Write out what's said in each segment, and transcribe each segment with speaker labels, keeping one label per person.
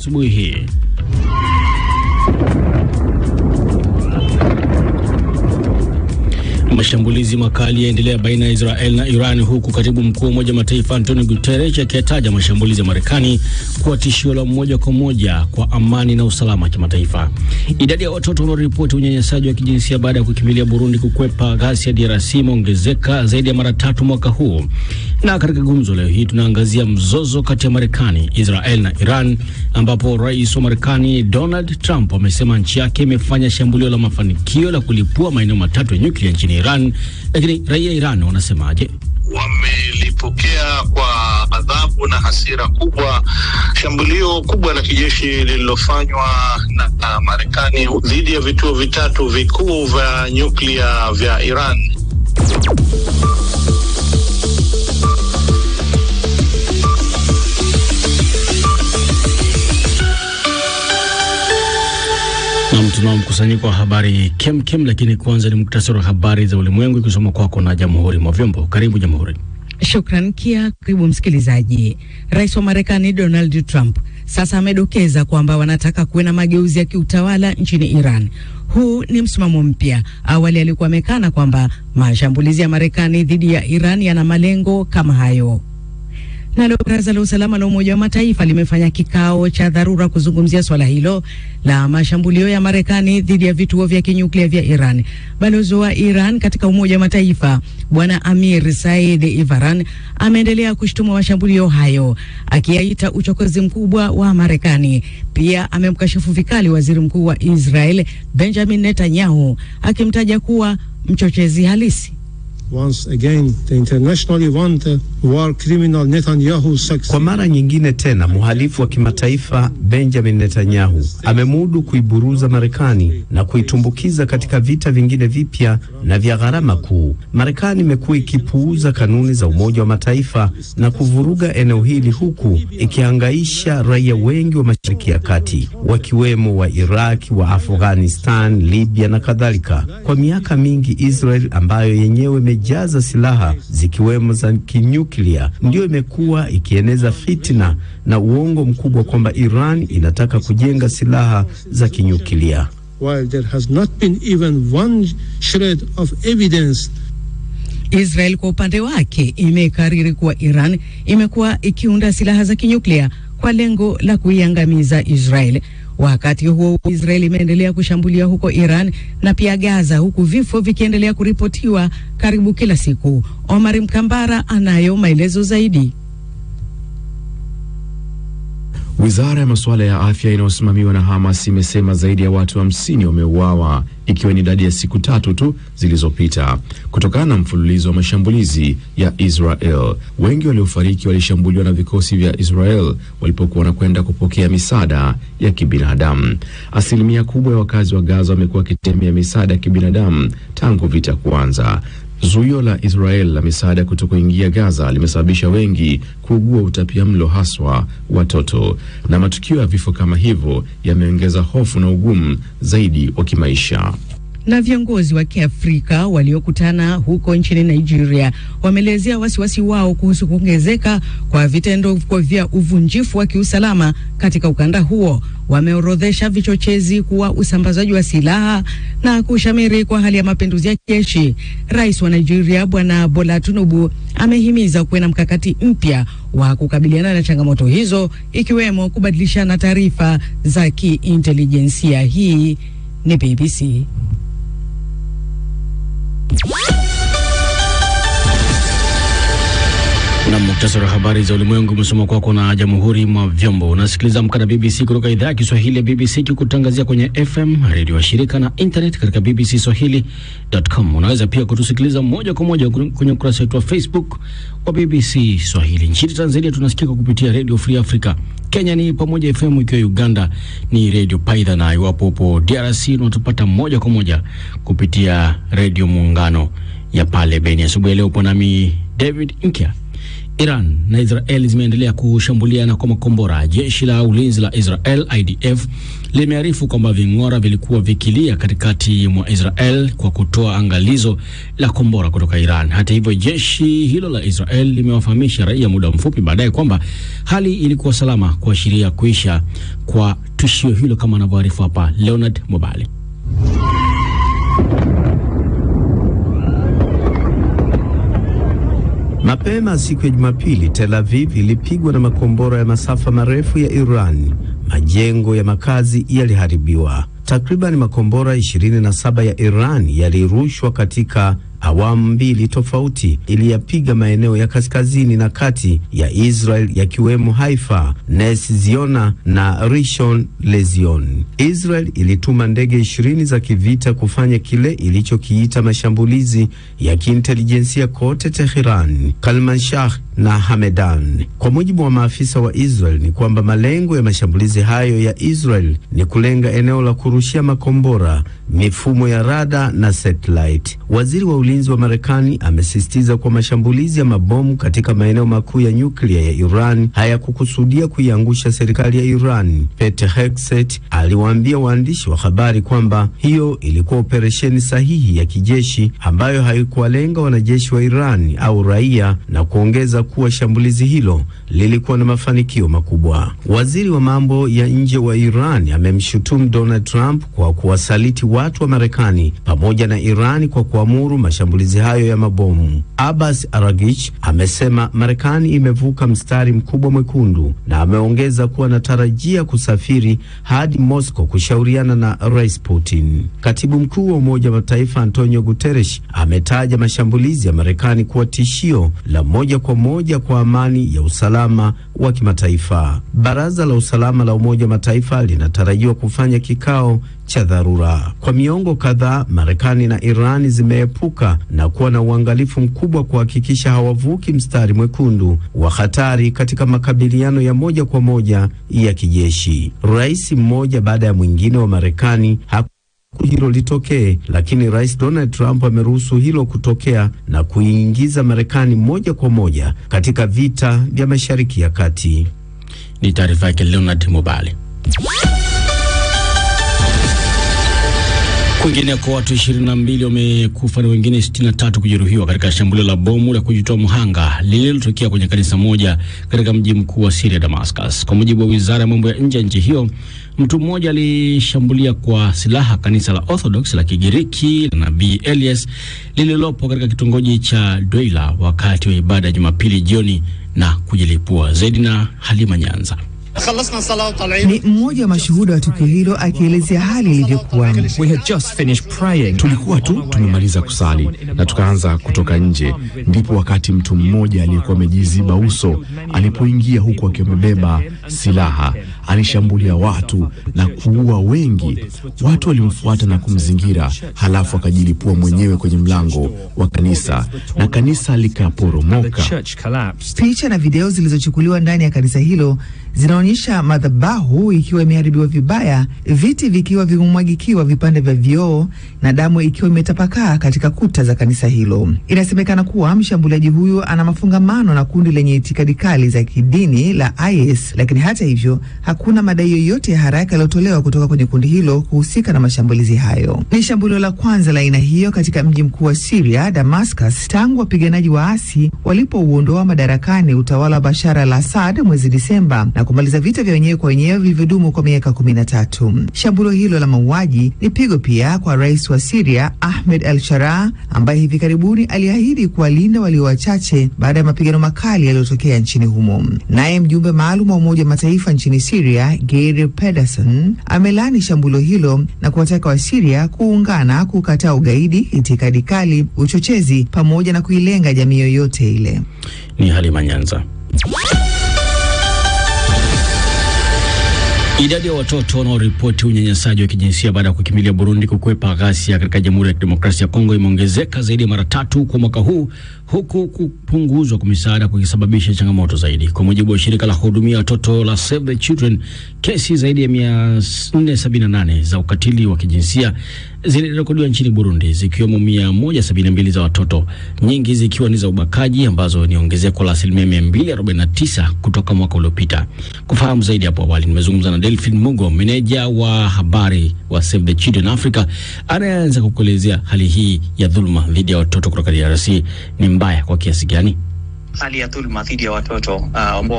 Speaker 1: asubuhi hii. Mashambulizi makali yaendelea baina ya Israel na Iran, huku katibu mkuu wa Umoja wa Mataifa Antonio Guterres akiyataja mashambulizi ya Marekani kuwa tishio la moja kwa moja kwa amani na usalama wa kimataifa. Idadi ya watoto wanaoripoti unyanyasaji wa kijinsia baada ya kukimbilia Burundi kukwepa ghasia ya DRC imeongezeka zaidi ya mara 3 mwaka huu. Na katika gumzo leo hii tunaangazia mzozo kati ya Marekani, Israel na Iran, ambapo rais wa Marekani Donald Trump amesema nchi yake imefanya shambulio la mafanikio la kulipua maeneo 3 ya nyuklia nchini Iran. Lakini raia Iran wanasemaje?
Speaker 2: Wamelipokea kwa adhabu na hasira kubwa shambulio kubwa la kijeshi lililofanywa na Marekani dhidi ya vituo 3 vikuu vya nyuklia vya Iran.
Speaker 1: Tuna mkusanyiko wa habari kem, lakini kwanza ni muktasari wa habari za ulimwengu kusoma kwako na Jamhuri mwa Vyombo. Karibu Jamhuri.
Speaker 3: Shukran Kia, karibu msikilizaji. Rais wa Marekani Donald Trump sasa amedokeza kwamba wanataka kuwe na mageuzi ya kiutawala nchini Iran. Huu ni msimamo mpya. Awali alikuwa amekana kwamba mashambulizi ya Marekani dhidi ya Iran yana malengo kama hayo. Nalo Baraza la Usalama la Umoja wa Mataifa limefanya kikao cha dharura kuzungumzia swala hilo la mashambulio ya Marekani dhidi ya vituo vya kinyuklia vya Iran. Balozi wa Iran katika Umoja wa Mataifa Bwana Amir Said Ivaran ameendelea kushtumu mashambulio hayo, akiyaita uchokozi mkubwa wa Marekani. Pia amemkashifu vikali Waziri Mkuu wa Israel Benjamin Netanyahu, akimtaja kuwa mchochezi halisi.
Speaker 4: Once again, the internationally wanted war criminal Netanyahu succeeds.
Speaker 5: Kwa mara nyingine tena, mhalifu wa kimataifa Benjamin Netanyahu amemudu kuiburuza Marekani na kuitumbukiza katika vita vingine vipya na vya gharama kuu. Marekani imekuwa ikipuuza kanuni za Umoja wa Mataifa na kuvuruga eneo hili, huku ikihangaisha raia wengi wa Mashariki ya Kati, wakiwemo wa Iraq, wa Afghanistan, Libya na kadhalika. Kwa miaka mingi Israel, ambayo yenyewe jaza silaha zikiwemo za kinyuklia, ndio imekuwa ikieneza fitina na uongo mkubwa kwamba Iran inataka kujenga silaha za kinyuklia,
Speaker 4: while there has not been even one shred of evidence.
Speaker 3: Israel kwa upande wake imekariri kuwa Iran imekuwa ikiunda silaha za kinyuklia kwa lengo la kuiangamiza Israel. Wakati huo Israel imeendelea kushambulia huko Iran na pia Gaza, huku vifo vikiendelea kuripotiwa karibu kila siku. Omar Mkambara anayo maelezo zaidi.
Speaker 6: Wizara ya masuala ya afya inayosimamiwa na Hamas imesema zaidi ya watu 50 wameuawa, ikiwa ni idadi ya siku 3 tu zilizopita, kutokana na mfululizo wa mashambulizi ya Israel. Wengi waliofariki walishambuliwa na vikosi vya Israel walipokuwa wanakwenda kupokea misaada ya kibinadamu. Asilimia kubwa ya wakazi wa Gaza wamekuwa wakitemea misaada ya kibinadamu tangu vita kuanza. Zuio la Israel la misaada kutokuingia Gaza limesababisha wengi kuugua utapiamlo, haswa watoto, na matukio ya vifo kama hivyo yameongeza hofu na ugumu zaidi wa kimaisha.
Speaker 3: Na viongozi wa Kiafrika waliokutana huko nchini Nigeria wameelezea wasiwasi wao kuhusu kuongezeka kwa vitendo vya uvunjifu wa kiusalama katika ukanda huo. Wameorodhesha vichochezi kuwa usambazaji wa silaha na kushamiri kwa hali ya mapinduzi ya kijeshi. Rais wa Nigeria Bwana Bola Tinubu amehimiza kuwe na mkakati mpya wa kukabiliana na changamoto hizo, ikiwemo kubadilishana taarifa za kiintelijensia. Hii ni BBC.
Speaker 1: Na muktasari wa habari za ulimwengu umesoma kwako na Jamhuri mwa Vyombo. Unasikiliza Amka na BBC kutoka idhaa ya Kiswahili ya BBC, kikutangazia kwenye FM, radio wa shirika na internet katika bbcswahili.com. Unaweza pia kutusikiliza moja kwa moja kwenye ukurasa wetu wa Facebook wa BBC Swahili. Nchini Tanzania tunasikika kupitia Radio Free Africa. Kenya ni Pamoja FM, ikiwa Uganda ni Radio Paidha, na iwapo upo DRC unatupata moja kwa moja kupitia Radio Muungano ya pale Beni. Asubuhi leo upo nami David Inkia. Iran na Israel zimeendelea kushambuliana kwa makombora. Jeshi la ulinzi la Israel IDF limearifu kwamba ving'ora vilikuwa vikilia katikati mwa Israel kwa kutoa angalizo la kombora kutoka Iran. Hata hivyo, jeshi hilo la Israel limewafahamisha raia muda mfupi baadaye kwamba hali ilikuwa salama, kuashiria kuisha kwa tishio hilo, kama anavyoarifu hapa Leonard Mobali.
Speaker 5: Mapema siku ya Jumapili, Tel Aviv ilipigwa na makombora ya masafa marefu ya Iran. Majengo ya makazi yaliharibiwa. Takriban makombora 27 ya Iran yalirushwa katika awamu mbili tofauti, iliyapiga maeneo ya kaskazini na kati ya Israel yakiwemo Haifa, Nes Ziona na Rishon Lezion. Israel ilituma ndege 20 za kivita kufanya kile ilichokiita mashambulizi ya kiintelijensia kote Tehran, Kalmanshah na Hamedan. Kwa mujibu wa maafisa wa Israel ni kwamba malengo ya mashambulizi hayo ya Israel ni kulenga eneo la kurushia makombora, mifumo ya rada na satellite. Waziri wa ulinzi wa Marekani amesisitiza kwa mashambulizi ya mabomu katika maeneo makuu ya nyuklia ya Iran hayakukusudia kuiangusha serikali ya Iran. Pete Hegseth aliwaambia waandishi wa habari kwamba hiyo ilikuwa operesheni sahihi ya kijeshi ambayo haikuwalenga wanajeshi wa Iran au raia, na kuongeza kuwa shambulizi hilo lilikuwa na mafanikio makubwa. Waziri wa mambo ya nje wa Iran amemshutumu Donald Trump kwa kuwasaliti watu wa Marekani pamoja na Iran kwa kuamuru mashambulizi hayo ya mabomu. Abbas Araghchi amesema Marekani imevuka mstari mkubwa mwekundu, na ameongeza kuwa anatarajia kusafiri hadi Moscow kushauriana na Rais Putin. Katibu mkuu wa Umoja wa Mataifa Antonio Guterres ametaja mashambulizi ya Marekani kuwa tishio la moja kwa moja kwa amani ya usalama wa kimataifa. Baraza la Usalama la Umoja wa Mataifa linatarajiwa kufanya kikao cha dharura. Kwa miongo kadhaa, Marekani na Iran zimeepuka na kuwa na uangalifu mkubwa kuhakikisha hawavuki mstari mwekundu wa hatari katika makabiliano ya moja kwa moja ya kijeshi. Rais mmoja baada ya mwingine wa Marekani hilo litokee, lakini Rais Donald Trump ameruhusu hilo kutokea na kuingiza Marekani moja kwa moja katika vita vya Mashariki ya Kati.
Speaker 1: Ni taarifa yake Leonard Mobali. Kwingine kwa watu 22 wamekufa na wengine 63 kujeruhiwa katika shambulio la bomu la kujitoa mhanga lililotokea kwenye kanisa moja katika mji mkuu wa Syria, Damascus. Kwa mujibu wa Wizara ya Mambo ya Nje ya nchi hiyo, mtu mmoja alishambulia kwa silaha kanisa la Orthodox la Kigiriki la Nabii Elias lililopo katika kitongoji cha Doila wakati wa ibada ya Jumapili jioni na kujilipua. Zaidi na Halima Nyanza.
Speaker 7: Ni mmoja wa mashuhuda wa tukio hilo akielezea hali ilivyokuwa.
Speaker 6: Tulikuwa tu tumemaliza kusali na tukaanza kutoka nje, ndipo wakati mtu mmoja aliyekuwa amejiziba uso alipoingia huku akiwa amebeba silaha. Alishambulia watu na kuua wengi. Watu walimfuata na kumzingira, halafu akajilipua mwenyewe kwenye mlango wa kanisa na kanisa likaporomoka.
Speaker 7: Picha na video zilizochukuliwa ndani ya kanisa hilo zinaonyesha madhabahu ikiwa imeharibiwa vibaya, viti vikiwa vimemwagikiwa vipande vya vioo na damu ikiwa imetapakaa katika kuta za kanisa hilo. Inasemekana kuwa mshambuliaji huyu ana mafungamano na kundi lenye itikadi kali za kidini la IS, lakini hata hivyo hakuna madai yoyote ya haraka yaliyotolewa kutoka kwenye kundi hilo kuhusika na mashambulizi hayo. Ni shambulio la kwanza la aina hiyo katika mji mkuu wa Syria, Damascus, tangu wapiganaji waasi walipouondoa madarakani utawala wa Bashar al-Assad mwezi Disemba na kumaliza vita vya wenyewe kwa wenyewe vilivyodumu kwa miaka 13. Shambulio hilo la mauaji ni pigo pia kwa rais wa Syria Ahmed al-Sharaa, ambaye hivi karibuni aliahidi kuwalinda walio wachache baada ya mapigano makali yaliyotokea nchini humo. Naye mjumbe maalum wa Umoja wa Mataifa nchini Syria, Geir Pedersen, amelani shambulio hilo na kuwataka wa Syria kuungana kukataa ugaidi, itikadi kali, uchochezi pamoja na kuilenga jamii yoyote ile.
Speaker 1: Ni Halima Nyanza. Idadi ya watoto wanaoripoti unyanyasaji wa kijinsia baada ya kukimbilia Burundi kukwepa ghasia katika Jamhuri ya Kidemokrasia ya Kongo imeongezeka zaidi ya mara 3 kwa mwaka huu, huku kupunguzwa kwa misaada kukisababisha changamoto zaidi. Kwa mujibu wa shirika la hudumia watoto la Save the Children, kesi zaidi ya 478 za ukatili wa kijinsia zilirekodiwa nchini Burundi, zikiwemo 172 za watoto, nyingi zikiwa ni za ubakaji, ambazo ni ongezeko la 249% kutoka mwaka uliopita. Kufahamu zaidi hapo awali nimezungumza na Delphine Mugo, meneja wa habari wa Save the Children Africa, anaanza kukuelezea hali hii ya dhuluma dhidi ya watoto kutoka DRC ni mbaya kwa kiasi gani.
Speaker 8: Hali ya dhuluma dhidi ya watoto ambao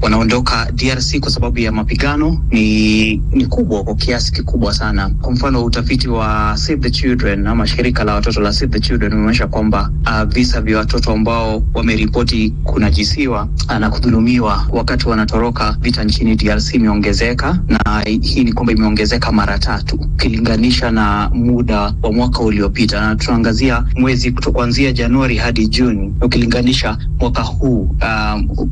Speaker 8: wanaondoka DRC kwa sababu ya mapigano ni kubwa kwa kiasi kikubwa sana. Kwa mfano, utafiti wa Save the Children ama shirika la watoto la Save the Children umeonyesha kwamba visa vya watoto ambao wameripoti kunajisiwa na kudhulumiwa wakati wanatoroka vita nchini DRC imeongezeka, na hii ni kwamba imeongezeka mara 3 ukilinganisha na muda wa mwaka uliopita. Na tunaangazia mwezi kuanzia Januari hadi Juni, ukilinganisha mwaka huu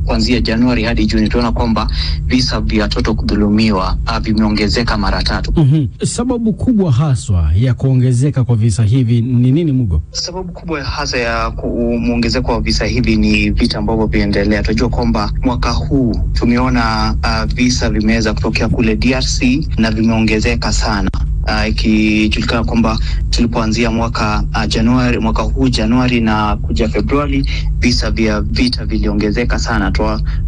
Speaker 8: kuanzia Januari hadi Juni, tunaona kwamba visa vya watoto kudhulumiwa vimeongezeka mara 3.
Speaker 1: Sababu kubwa haswa ya kuongezeka kwa visa hivi ni nini, Mugo?
Speaker 8: Sababu kubwa hasa ya kuongezeka kwa visa hivi ni vita ambavyo vinaendelea. Tunajua kwamba mwaka huu tumeona visa vimeweza kutokea kule DRC na vimeongezeka sana. Ikijulikana kwamba tulipoanzia mwaka Januari na kuja Februari, visa vya vita viliongezeka sana.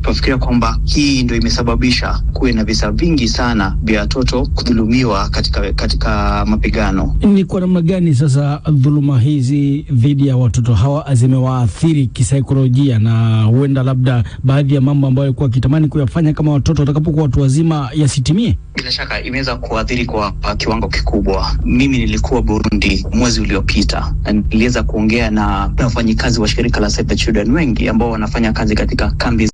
Speaker 8: Tunafikiria kwamba hii ndio imesababisha kuwe na visa vingi sana vya watoto kudhulumiwa katika mapigano.
Speaker 1: Ni kwa namna gani sasa dhuluma hizi dhidi ya watoto hawa zimewaathiri kisaikolojia, na huenda labda baadhi ya mambo ambayo walikuwa kitamani kuyafanya kama watoto watakapokuwa watu wazima yasitimie?
Speaker 8: Bila shaka imeweza kuathiri kwa kiwango kikubwa. Mimi nilikuwa Burundi mwezi uliopita na niliweza kuongea na wafanyikazi wa shirika la Save the Children wengi ambao wanafanya kazi katika kambi